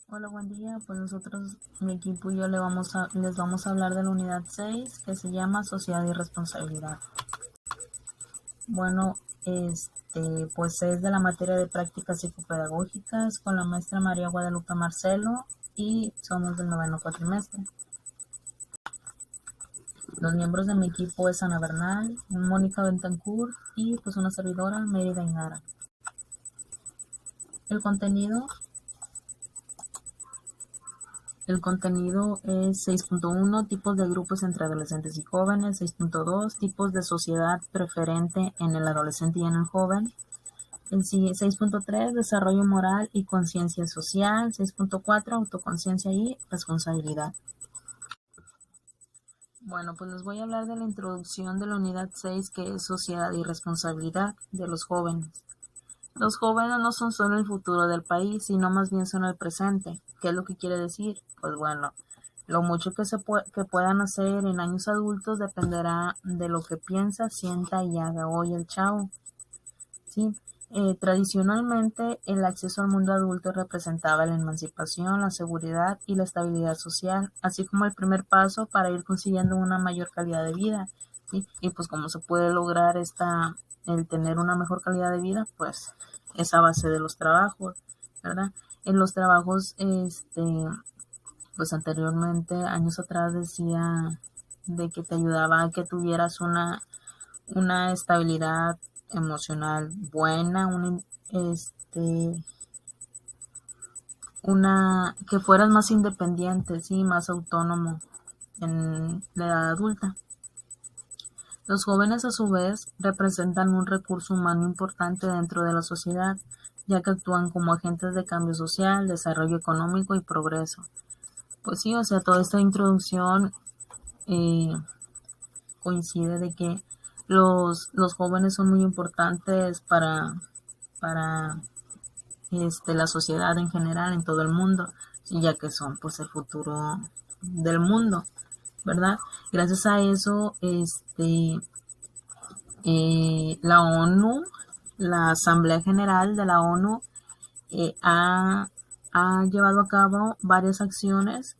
Hola, buen día. Pues nosotros, mi equipo y yo les vamos a hablar de la unidad 6 que se llama Sociedad y Responsabilidad. Bueno, pues es de la materia de prácticas psicopedagógicas con la maestra María Guadalupe Marcelo y somos del noveno cuatrimestre. Los miembros de mi equipo es Ana Bernal, Mónica Bentancur y pues una servidora, Mérida Inara. El contenido El contenido es 6.1 tipos de grupos entre adolescentes y jóvenes, 6.2 tipos de sociedad preferente en el adolescente y en el joven, 6.3 desarrollo moral y conciencia social, 6.4 autoconciencia y responsabilidad. Bueno, pues les voy a hablar de la introducción de la unidad 6 que es sociedad y responsabilidad de los jóvenes. Los jóvenes no son solo el futuro del país, sino más bien son el presente. ¿Qué es lo que quiere decir? Pues bueno, lo mucho que puedan hacer en años adultos dependerá de lo que piensa, sienta y haga hoy el chavo. ¿Sí? Tradicionalmente, el acceso al mundo adulto representaba la emancipación, la seguridad y la estabilidad social, así como el primer paso para ir consiguiendo una mayor calidad de vida. ¿Sí? Y pues cómo se puede lograr el tener una mejor calidad de vida, pues es a base de los trabajos, ¿verdad? En los trabajos, pues anteriormente, años atrás decía de que te ayudaba a que tuvieras una estabilidad emocional buena, que fueras más independiente, sí, más autónomo en la edad adulta. Los jóvenes a su vez representan un recurso humano importante dentro de la sociedad, ya que actúan como agentes de cambio social, desarrollo económico y progreso. Pues sí, o sea, toda esta introducción eh, coincide de que los jóvenes son muy importantes para la sociedad en general, en todo el mundo, ya que son pues el futuro del mundo, ¿verdad? Gracias a eso, la ONU, la Asamblea General de la ONU, ha llevado a cabo varias acciones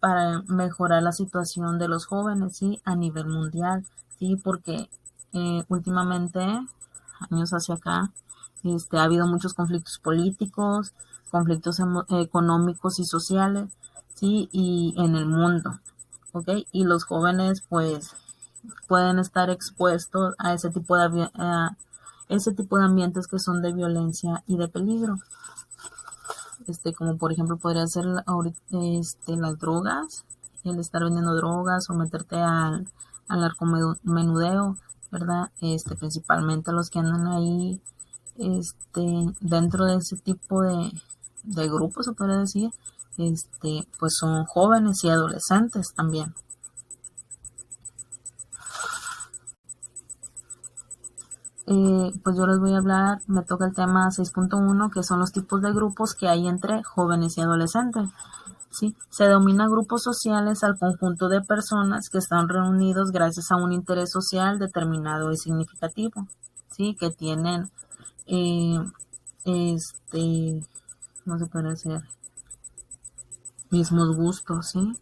para mejorar la situación de los jóvenes, ¿sí? A nivel mundial, ¿sí? Porque últimamente, años hacia acá, ha habido muchos conflictos políticos, conflictos económicos y sociales, ¿sí? Y en el mundo, ¿ok? Y los jóvenes, pues, pueden estar expuestos a ese tipo de ambientes que son de violencia y de peligro. Como por ejemplo podría ser las drogas, el estar vendiendo drogas o meterte al narcomenudeo, ¿verdad? Principalmente los que andan ahí, dentro de ese tipo de grupos, se podría decir, pues son jóvenes y adolescentes también. Pues yo les voy a hablar, me toca el tema 6.1, que son los tipos de grupos que hay entre jóvenes y adolescentes. ¿Sí? Se denomina grupos sociales al conjunto de personas que están reunidos gracias a un interés social determinado y significativo, ¿sí? Que tienen, eh, no se puede decir, mismos gustos, ¿sí?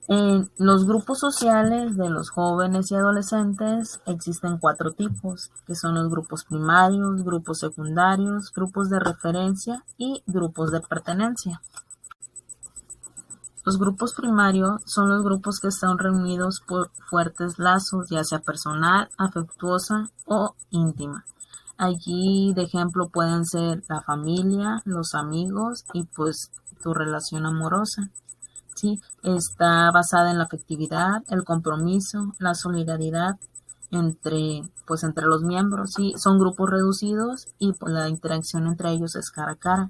En los grupos sociales de los jóvenes y adolescentes existen 4 tipos, que son los grupos primarios, grupos secundarios, grupos de referencia y grupos de pertenencia. Los grupos primarios son los grupos que están reunidos por fuertes lazos, ya sea personal, afectuosa o íntima. Allí, de ejemplo, pueden ser la familia, los amigos y pues tu relación amorosa. ¿Sí? Está basada en la afectividad, el compromiso, la solidaridad entre los miembros. ¿Sí? Son grupos reducidos y pues, la interacción entre ellos es cara a cara.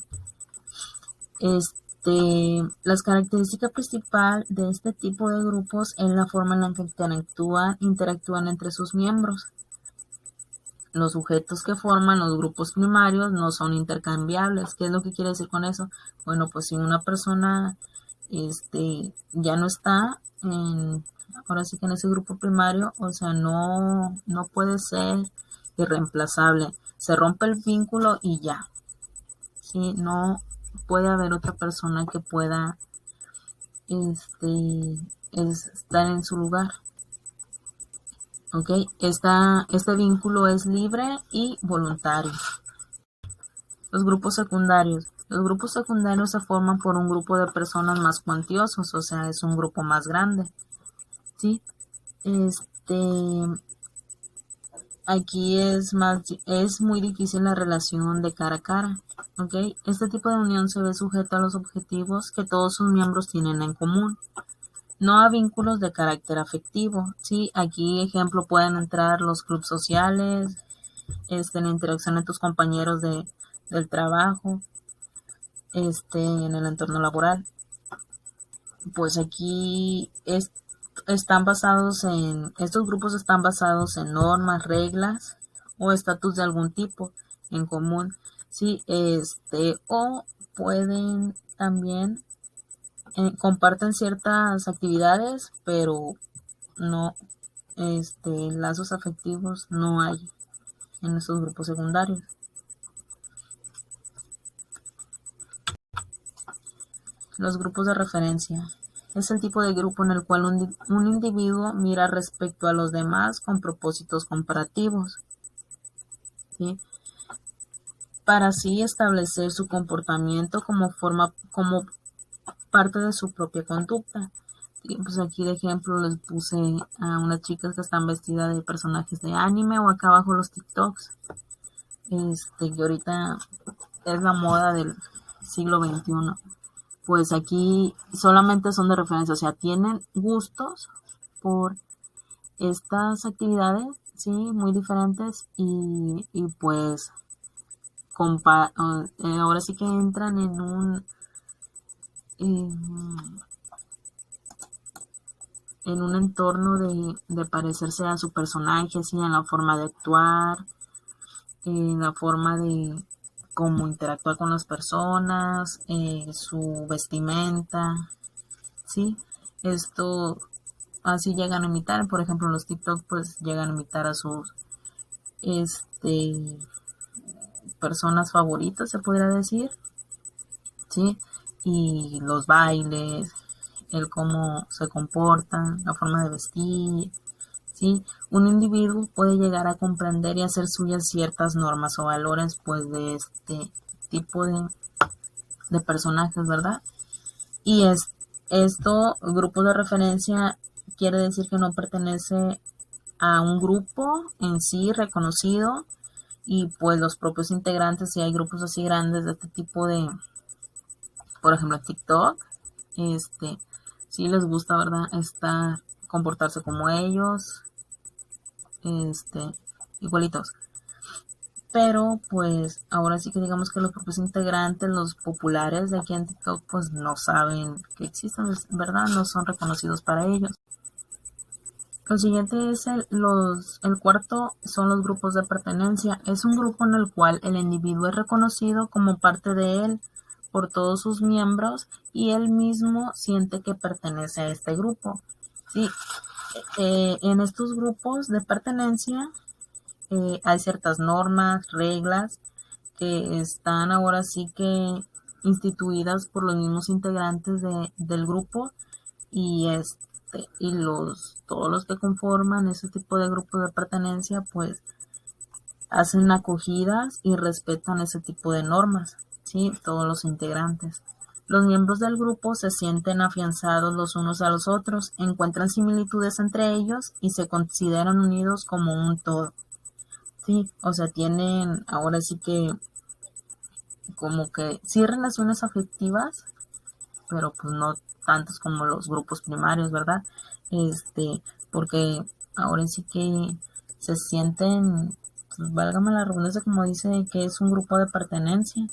Las características principales de este tipo de grupos es la forma en la que interactúan entre sus miembros. Los sujetos que forman los grupos primarios no son intercambiables. ¿Qué es lo que quiere decir con eso? Bueno, pues si una persona ya no está ahora sí que en ese grupo primario, o sea, no puede ser irreemplazable. Se rompe el vínculo y ya. ¿sí? No puede haber otra persona que pueda estar en su lugar. ¿Ok? Este vínculo es libre y voluntario. Los grupos secundarios. Los grupos secundarios se forman por un grupo de personas más cuantiosos, o sea, es un grupo más grande. ¿Sí? Aquí es muy difícil la relación de cara a cara. ¿Ok? Este tipo de unión se ve sujeto a los objetivos que todos sus miembros tienen en común, no a vínculos de carácter afectivo. ¿Sí? Aquí, ejemplo, pueden entrar los clubes sociales, la interacción de tus compañeros del trabajo, en el entorno laboral. Pues aquí estos grupos están basados en normas, reglas o estatus de algún tipo en común. Sí, o pueden también comparten ciertas actividades, pero no, lazos afectivos no hay en estos grupos secundarios. Los grupos de referencia. Es el tipo de grupo en el cual un individuo mira respecto a los demás con propósitos comparativos, ¿sí? Para así establecer su comportamiento como parte de su propia conducta. Y pues aquí de ejemplo les puse a unas chicas que están vestidas de personajes de anime, o acá abajo los TikToks, que ahorita es la moda del siglo XXI. Pues aquí solamente son de referencia, o sea, tienen gustos por estas actividades, sí, muy diferentes, y pues ahora sí que entran en un entorno de parecerse a su personaje, así, en la forma de actuar, en la forma de cómo interactuar con las personas, su vestimenta, ¿sí? Esto así llegan a imitar, por ejemplo, los TikTok pues llegan a imitar a sus personas favoritas, se podría decir, ¿sí? Y los bailes, el cómo se comportan, la forma de vestir, ¿sí? Un individuo puede llegar a comprender y hacer suyas ciertas normas o valores, pues, de este tipo de personajes, ¿verdad? Y grupos de referencia quiere decir que no pertenece a un grupo en sí reconocido, y pues los propios integrantes, si hay grupos así grandes de este tipo por ejemplo, TikTok, si les gusta, ¿verdad? Comportarse como ellos, igualitos. Pero pues ahora sí que digamos que los propios integrantes, los populares de aquí en TikTok, pues no saben que existen, ¿verdad? No son reconocidos para ellos. Lo siguiente es el cuarto, son los grupos de pertenencia. Es un grupo en el cual el individuo es reconocido como parte de él por todos sus miembros, y él mismo siente que pertenece a este grupo. Sí, en estos grupos de pertenencia hay ciertas normas, reglas que están ahora sí que instituidas por los mismos integrantes del grupo, y todos los que conforman ese tipo de grupo de pertenencia pues hacen acogidas y respetan ese tipo de normas, ¿sí? Todos los integrantes. Los miembros del grupo se sienten afianzados los unos a los otros, encuentran similitudes entre ellos y se consideran unidos como un todo. Sí, o sea, tienen ahora sí que como que sí relaciones afectivas, pero pues no tantos como los grupos primarios, ¿verdad? Porque ahora sí que se sienten, pues, válgame la redundancia, como dice, que es un grupo de pertenencia.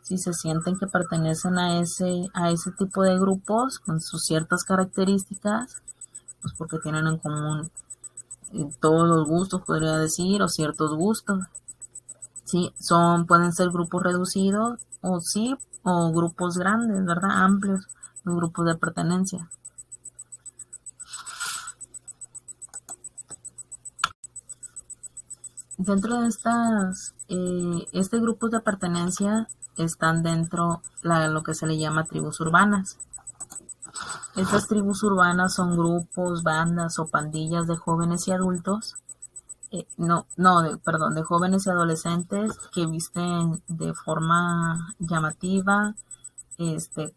Si se sienten que pertenecen a ese tipo de grupos con sus ciertas características, pues porque tienen en común todos los gustos, podría decir, o ciertos gustos. Sí, pueden ser grupos reducidos, o sí, o grupos grandes, ¿verdad? Amplios, los grupos de pertenencia. Dentro de este grupo de pertenencia están dentro lo que se le llama tribus urbanas. Estas tribus urbanas son grupos, bandas o pandillas de jóvenes y adultos, de jóvenes y adolescentes que visten de forma llamativa,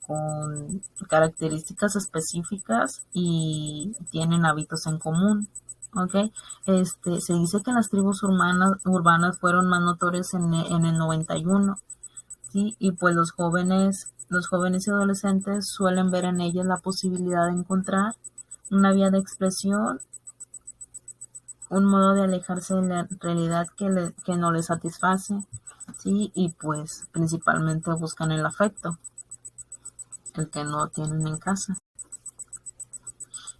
con características específicas y tienen hábitos en común. Okay. Se dice que las tribus urbanas fueron más notorias en el 91, ¿sí? Y pues los jóvenes y adolescentes suelen ver en ellas la posibilidad de encontrar una vía de expresión, un modo de alejarse de la realidad que no les satisface, ¿sí? Y pues principalmente buscan el afecto, el que no tienen en casa.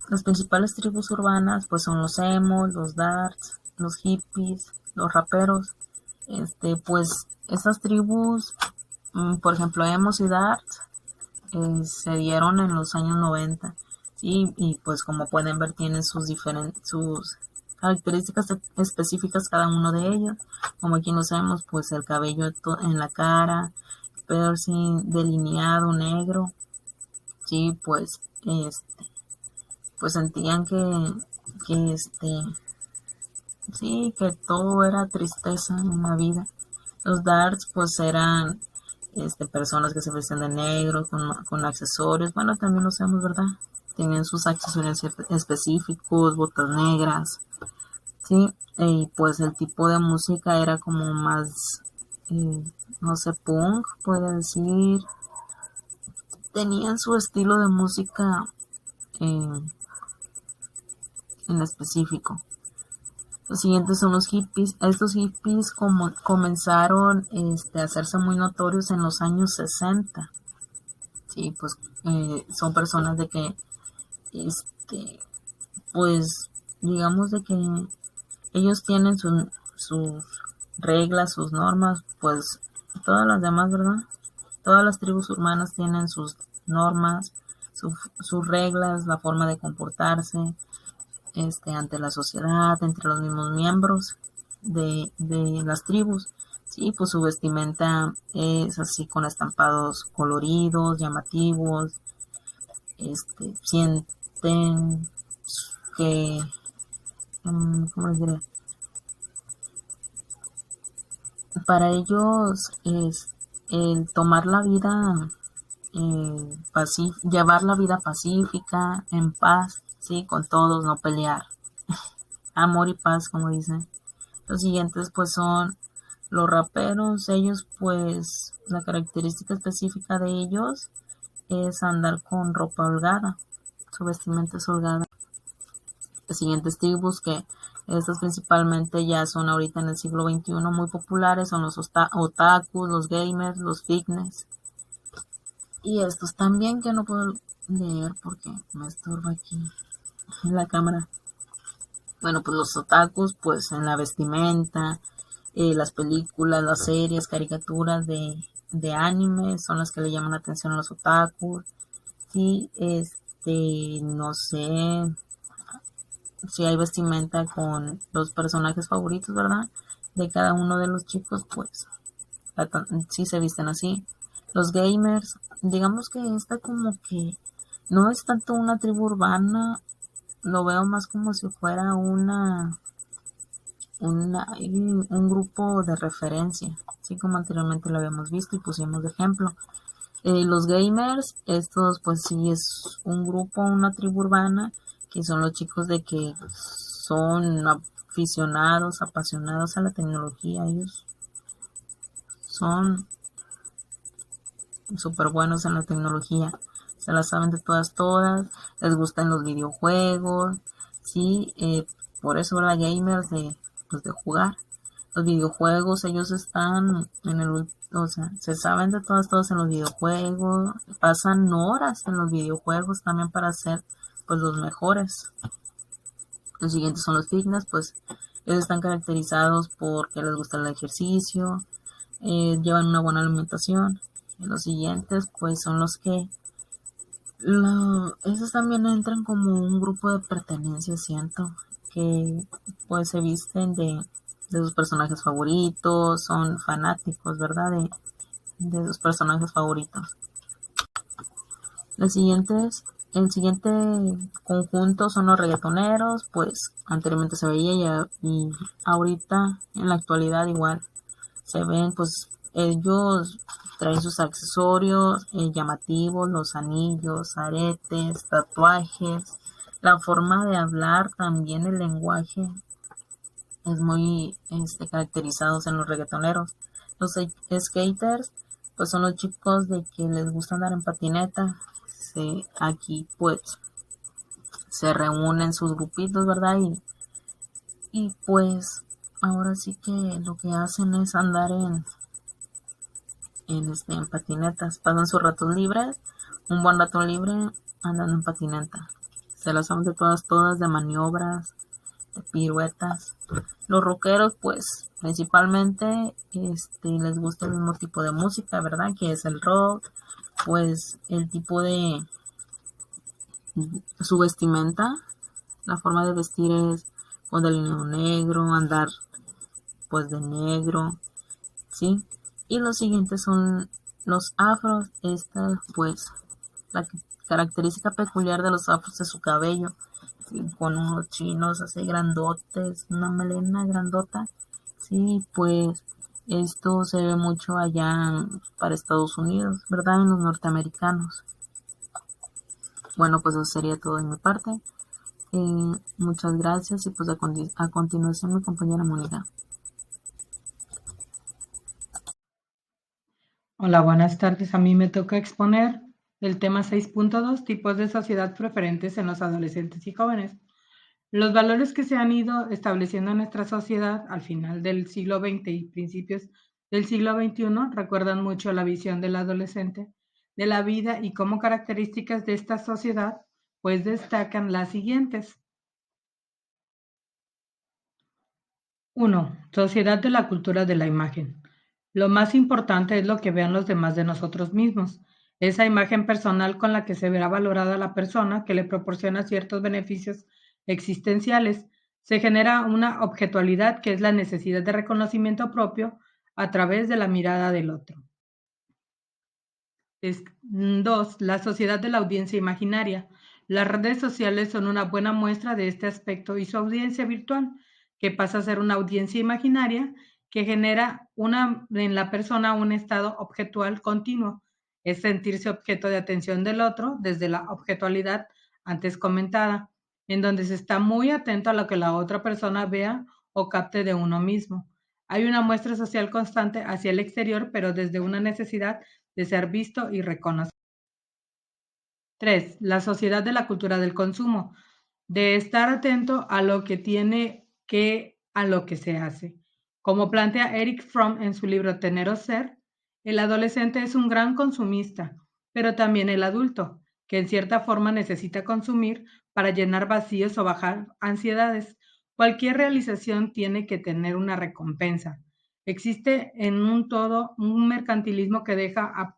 Las principales tribus urbanas pues son los emos, los darks, los hippies, los raperos. Pues estas tribus, por ejemplo, emos y darks, se dieron en los años 90, ¿sí? Y pues como pueden ver tienen sus características específicas cada uno de ellos. Como aquí nos vemos, pues el cabello en la cara, piercing delineado negro, sí, pues sentían que sí, que todo era tristeza en la vida. Los darts pues eran personas que se vestían de negro con accesorios. Bueno, también lo sabemos, ¿verdad? Tenían sus accesorios específicos, botas negras, sí. Y pues el tipo de música era como más, no sé, punk, puede decir. Tenían su estilo de música eh, en específico. Los siguientes son los hippies. Estos hippies comenzaron a hacerse muy notorios en los años 60. Sí, pues son personas de que, pues, digamos de que ellos tienen sus reglas, sus normas, pues todas las demás, ¿verdad? Todas las tribus urbanas tienen sus normas, sus reglas, la forma de comportarse, ante la sociedad, entre los mismos miembros de las tribus. Sí, pues su vestimenta es así con estampados coloridos, llamativos, sienten que, ¿cómo les diré? Para ellos es el tomar la vida, llevar la vida pacífica, en paz, sí, con todos, no pelear. Amor y paz, como dicen. Los siguientes pues son los raperos. Ellos pues la característica específica de ellos es andar con ropa holgada. Su vestimenta es holgada. Las siguientes tribus, que estas principalmente ya son ahorita en el siglo XXI muy populares, son los otakus, los gamers, los fitness. Y estos también que no puedo leer porque me estorba aquí en la cámara. Bueno, pues los otakus, pues en la vestimenta, las películas, las series, caricaturas de anime son las que le llaman la atención a los otakus. Sí, no sé si hay vestimenta con los personajes favoritos, ¿verdad? De cada uno de los chicos, pues sí se visten así. Los gamers, digamos que esta como que no es tanto una tribu urbana, lo veo más como si fuera un grupo de referencia, así como anteriormente lo habíamos visto y pusimos de ejemplo. Los gamers, estos pues sí es un grupo, una tribu urbana, que son los chicos de que son aficionados, apasionados a la tecnología. Ellos son súper buenos en la tecnología, se la saben de todas, les gustan los videojuegos, sí, por eso la gamers de jugar. Los videojuegos, ellos están o sea, se saben de todas en los videojuegos, pasan horas en los videojuegos también para ser pues los mejores. Los siguientes son los fitness, pues ellos están caracterizados porque les gusta el ejercicio, llevan una buena alimentación. Y los siguientes pues son los que esos también entran como un grupo de pertenencia, siento, que pues se visten de sus personajes favoritos, son fanáticos, ¿verdad? De sus personajes favoritos. El siguiente conjunto son los reggaetoneros, pues anteriormente se veía y ahorita en la actualidad igual se ven, pues ellos traen sus accesorios llamativos, los anillos, aretes, tatuajes, la forma de hablar, también el lenguaje es muy caracterizados en los reggaetoneros. Los skaters, pues son los chicos de que les gusta andar en patineta. Aquí pues se reúnen sus grupitos, ¿verdad? Y pues ahora sí que lo que hacen es andar en patinetas. Pasan sus ratos libres, un buen rato libre andando en patineta. Se las saben de todas de maniobras, de piruetas. Los rockeros, pues, principalmente, les gusta el mismo tipo de música, ¿verdad? Que es el rock, pues, el tipo de su vestimenta, la forma de vestir es con delineado negro, andar, pues, de negro, ¿sí? Y los siguientes son los afros. Esta, pues, la característica peculiar de los afros es su cabello, ¿sí? Con unos chinos así grandotes, una melena grandota. Sí, pues esto se ve mucho allá para Estados Unidos, ¿verdad? En los norteamericanos. Bueno, pues eso sería todo de mi parte. Muchas gracias y pues a continuación mi compañera Mónica. Hola, buenas tardes. A mí me toca exponer el tema 6.2, tipos de sociedad preferentes en los adolescentes y jóvenes. Los valores que se han ido estableciendo en nuestra sociedad al final del siglo XX y principios del siglo XXI recuerdan mucho la visión del adolescente de la vida y como características de esta sociedad, pues destacan las siguientes. 1. Sociedad de la cultura de la imagen. Lo más importante es lo que vean los demás de nosotros mismos. Esa imagen personal con la que se verá valorada la persona que le proporciona ciertos beneficios existenciales. Se genera una objetualidad que es la necesidad de reconocimiento propio a través de la mirada del otro. 2. La sociedad de la audiencia imaginaria. Las redes sociales son una buena muestra de este aspecto y su audiencia virtual, que pasa a ser una audiencia imaginaria que genera en la persona un estado objetual continuo, es sentirse objeto de atención del otro desde la objetualidad antes comentada, en donde se está muy atento a lo que la otra persona vea o capte de uno mismo. Hay una muestra social constante hacia el exterior, pero desde una necesidad de ser visto y reconocido. 3. La sociedad de la cultura del consumo, de estar atento a lo que tiene que a lo que se hace. Como plantea Eric Fromm en su libro Tener o Ser, el adolescente es un gran consumista, pero también el adulto, que en cierta forma necesita consumir para llenar vacíos o bajar ansiedades. Cualquier realización tiene que tener una recompensa. Existe en un todo un mercantilismo que deja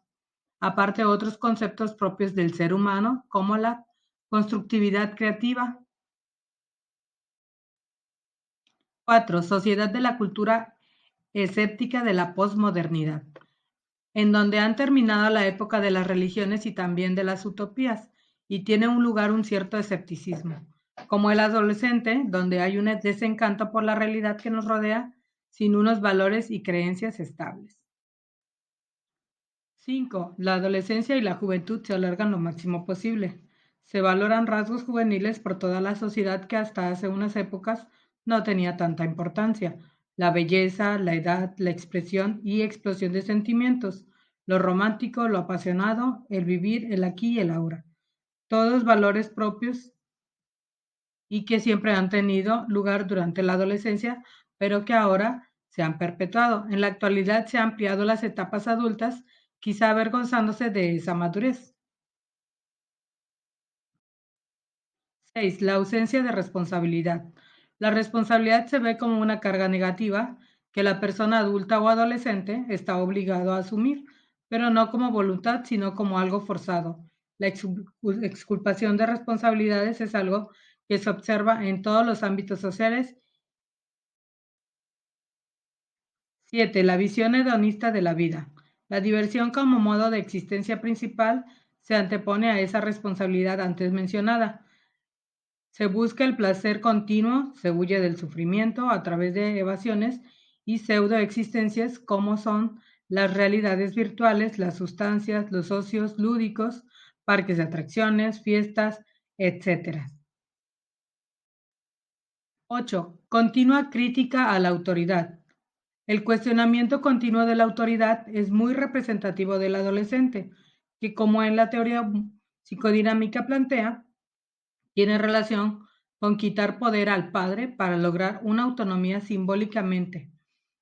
aparte otros conceptos propios del ser humano, como la constructividad creativa. 4. Sociedad de la cultura escéptica de la posmodernidad, en donde han terminado la época de las religiones y también de las utopías, y tiene un lugar un cierto escepticismo, como el adolescente, donde hay un desencanto por la realidad que nos rodea, sin unos valores y creencias estables. 5. La adolescencia y la juventud se alargan lo máximo posible. Se valoran rasgos juveniles por toda la sociedad que hasta hace unas épocas no tenía tanta importancia. La belleza, la edad, la expresión y explosión de sentimientos, lo romántico, lo apasionado, el vivir, el aquí y el ahora. Todos valores propios y que siempre han tenido lugar durante la adolescencia, pero que ahora se han perpetuado. En la actualidad se han ampliado las etapas adultas, quizá avergonzándose de esa madurez. 6. La ausencia de responsabilidad. La responsabilidad se ve como una carga negativa que la persona adulta o adolescente está obligado a asumir, pero no como voluntad, sino como algo forzado. La exculpación de responsabilidades es algo que se observa en todos los ámbitos sociales 7. La visión hedonista de la vida. La diversión como modo de existencia principal se antepone a esa responsabilidad antes mencionada. Se busca el placer continuo, se huye del sufrimiento a través de evasiones y pseudoexistencias como son las realidades virtuales, las sustancias, los ocios lúdicos, parques de atracciones, fiestas, etc. 8. Continua crítica a la autoridad. El cuestionamiento continuo de la autoridad es muy representativo del adolescente, que como en la teoría psicodinámica plantea, tiene relación con quitar poder al padre para lograr una autonomía simbólicamente.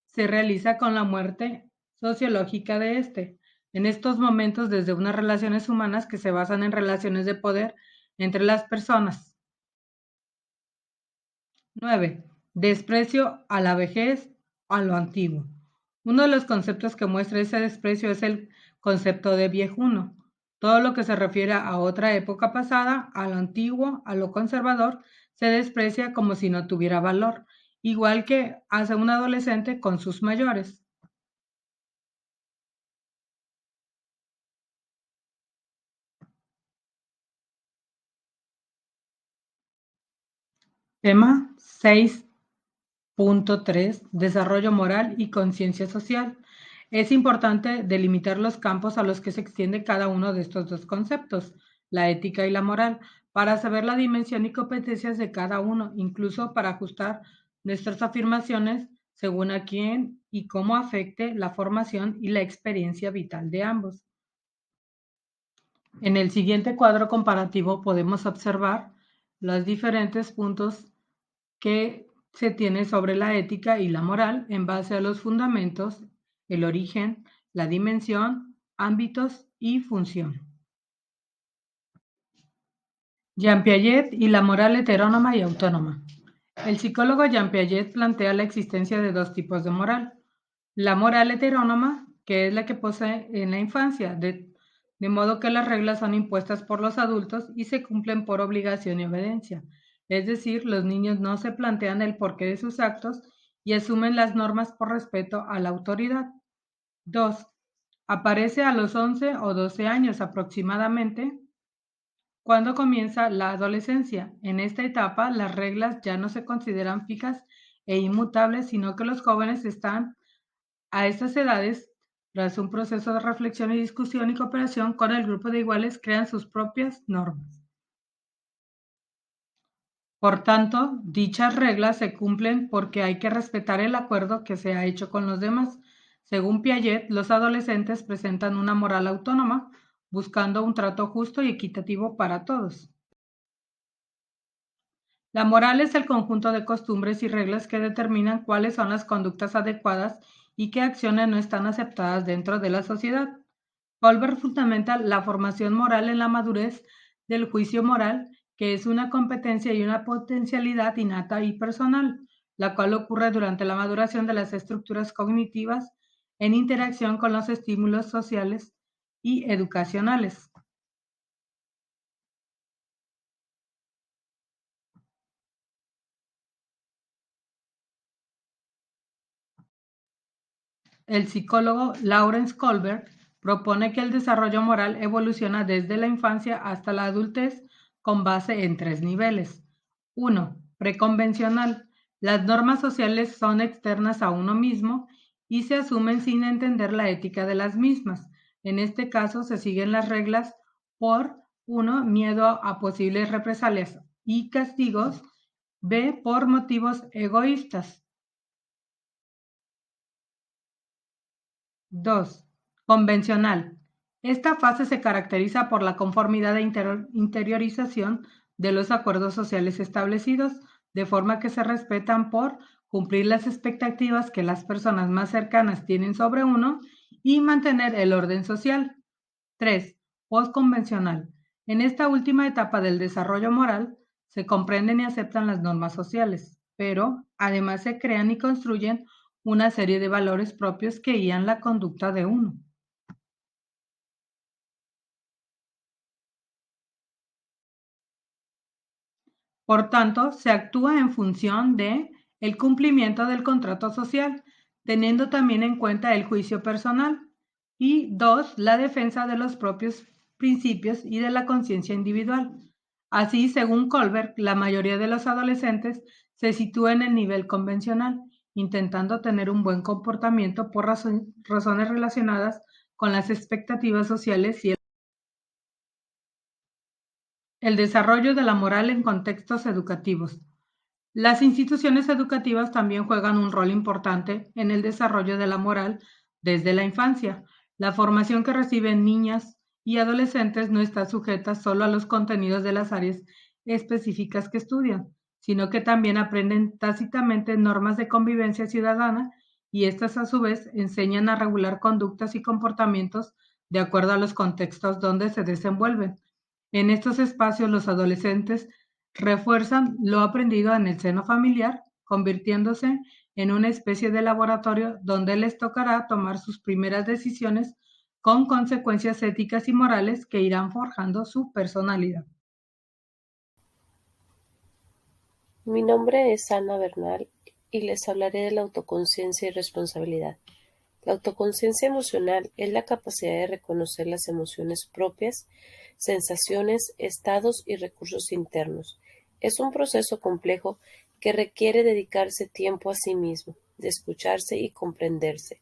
Se realiza con la muerte sociológica de este. En estos momentos, desde unas relaciones humanas que se basan en relaciones de poder entre las personas. 9. Desprecio a la vejez, a lo antiguo. Uno de los conceptos que muestra ese desprecio es el concepto de viejuno. Todo lo que se refiere a otra época pasada, a lo antiguo, a lo conservador, se desprecia como si no tuviera valor, igual que hace un adolescente con sus mayores. Tema 6.3. Desarrollo moral y conciencia social. Es importante delimitar los campos a los que se extiende cada uno de estos dos conceptos, la ética y la moral, para saber la dimensión y competencias de cada uno, incluso para ajustar nuestras afirmaciones según a quién y cómo afecte la formación y la experiencia vital de ambos. En el siguiente cuadro comparativo podemos observar los diferentes puntos que se tiene sobre la ética y la moral en base a los fundamentos, el origen, la dimensión, ámbitos y función. Jean Piaget y la moral heterónoma y autónoma. El psicólogo Jean Piaget plantea la existencia de dos tipos de moral. La moral heterónoma, que es la que posee en la infancia, de modo que las reglas son impuestas por los adultos y se cumplen por obligación y obediencia. Es decir, los niños no se plantean el porqué de sus actos y asumen las normas por respeto a la autoridad. 2. Aparece a los 11 o 12 años aproximadamente, cuando comienza la adolescencia. En esta etapa, las reglas ya no se consideran fijas e inmutables, sino que los jóvenes están a estas edades, tras un proceso de reflexión y discusión y cooperación con el grupo de iguales, crean sus propias normas. Por tanto, dichas reglas se cumplen porque hay que respetar el acuerdo que se ha hecho con los demás. Según Piaget, los adolescentes presentan una moral autónoma, buscando un trato justo y equitativo para todos. La moral es el conjunto de costumbres y reglas que determinan cuáles son las conductas adecuadas y qué acciones no están aceptadas dentro de la sociedad. Colbert fundamenta la formación moral en la madurez del juicio moral, que es una competencia y una potencialidad innata y personal, la cual ocurre durante la maduración de las estructuras cognitivas en interacción con los estímulos sociales y educacionales. El psicólogo Lawrence Colbert propone que el desarrollo moral evoluciona desde la infancia hasta la adultez con base en tres niveles. 1. Preconvencional. Las normas sociales son externas a uno mismo y se asumen sin entender la ética de las mismas. En este caso se siguen las reglas por 1. Miedo a posibles represalias y castigos. B. Por motivos egoístas. 2. Convencional. Esta fase se caracteriza por la conformidad e interiorización de los acuerdos sociales establecidos, de forma que se respetan por cumplir las expectativas que las personas más cercanas tienen sobre uno y mantener el orden social. 3. Postconvencional. En esta última etapa del desarrollo moral se comprenden y aceptan las normas sociales, pero además se crean y construyen una serie de valores propios que guían la conducta de uno. Por tanto, se actúa en función de el cumplimiento del contrato social, teniendo también en cuenta el juicio personal. Y 2, la defensa de los propios principios y de la conciencia individual. Así, según Kohlberg, la mayoría de los adolescentes se sitúa en el nivel convencional, intentando tener un buen comportamiento por razones relacionadas con las expectativas sociales y el desarrollo de la moral en contextos educativos. Las instituciones educativas también juegan un rol importante en el desarrollo de la moral desde la infancia. La formación que reciben niñas y adolescentes no está sujeta solo a los contenidos de las áreas específicas que estudian, sino que también aprenden tácitamente normas de convivencia ciudadana y estas a su vez enseñan a regular conductas y comportamientos de acuerdo a los contextos donde se desenvuelven. En estos espacios los adolescentes refuerzan lo aprendido en el seno familiar, convirtiéndose en una especie de laboratorio donde les tocará tomar sus primeras decisiones con consecuencias éticas y morales que irán forjando su personalidad. Mi nombre es Ana Bernal y les hablaré de la autoconciencia y responsabilidad. La autoconciencia emocional es la capacidad de reconocer las emociones propias, sensaciones, estados y recursos internos. Es un proceso complejo que requiere dedicarse tiempo a sí mismo, de escucharse y comprenderse.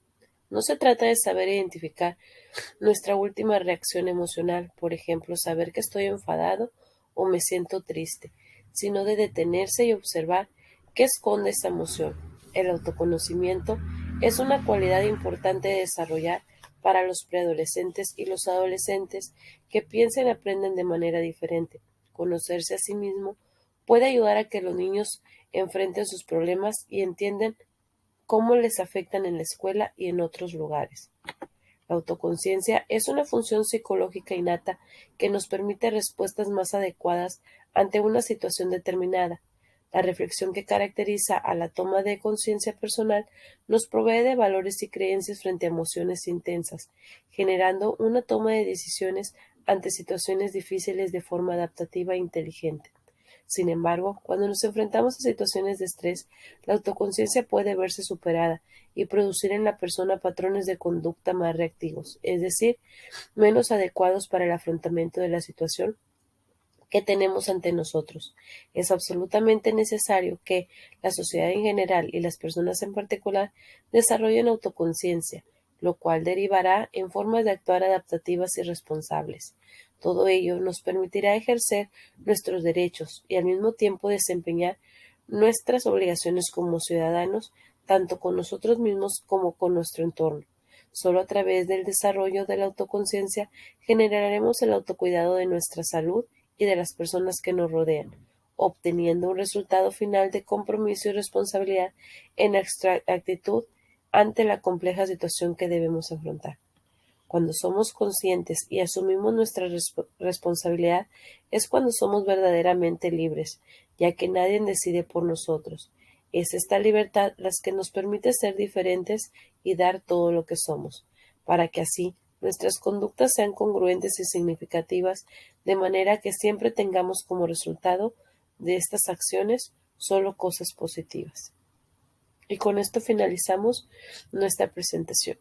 No se trata de saber identificar nuestra última reacción emocional, por ejemplo, saber que estoy enfadado o me siento triste, sino de detenerse y observar qué esconde esa emoción. El autoconocimiento es una cualidad importante de desarrollar para los preadolescentes y los adolescentes que piensan y aprenden de manera diferente. Conocerse a sí mismo puede ayudar a que los niños enfrenten sus problemas y entiendan cómo les afectan en la escuela y en otros lugares. La autoconciencia es una función psicológica innata que nos permite respuestas más adecuadas ante una situación determinada. La reflexión que caracteriza a la toma de conciencia personal nos provee de valores y creencias frente a emociones intensas, generando una toma de decisiones ante situaciones difíciles de forma adaptativa e inteligente. Sin embargo, cuando nos enfrentamos a situaciones de estrés, la autoconciencia puede verse superada y producir en la persona patrones de conducta más reactivos, es decir, menos adecuados para el afrontamiento de la situación que tenemos ante nosotros. Es absolutamente necesario que la sociedad en general y las personas en particular desarrollen autoconciencia, lo cual derivará en formas de actuar adaptativas y responsables. Todo ello nos permitirá ejercer nuestros derechos y al mismo tiempo desempeñar nuestras obligaciones como ciudadanos, tanto con nosotros mismos como con nuestro entorno. Solo a través del desarrollo de la autoconciencia generaremos el autocuidado de nuestra salud y de las personas que nos rodean, obteniendo un resultado final de compromiso y responsabilidad en nuestra actitud ante la compleja situación que debemos afrontar. Cuando somos conscientes y asumimos nuestra responsabilidad es cuando somos verdaderamente libres, ya que nadie decide por nosotros. Es esta libertad la que nos permite ser diferentes y dar todo lo que somos, para que así nuestras conductas sean congruentes y significativas, de manera que siempre tengamos como resultado de estas acciones solo cosas positivas. Y con esto finalizamos nuestra presentación.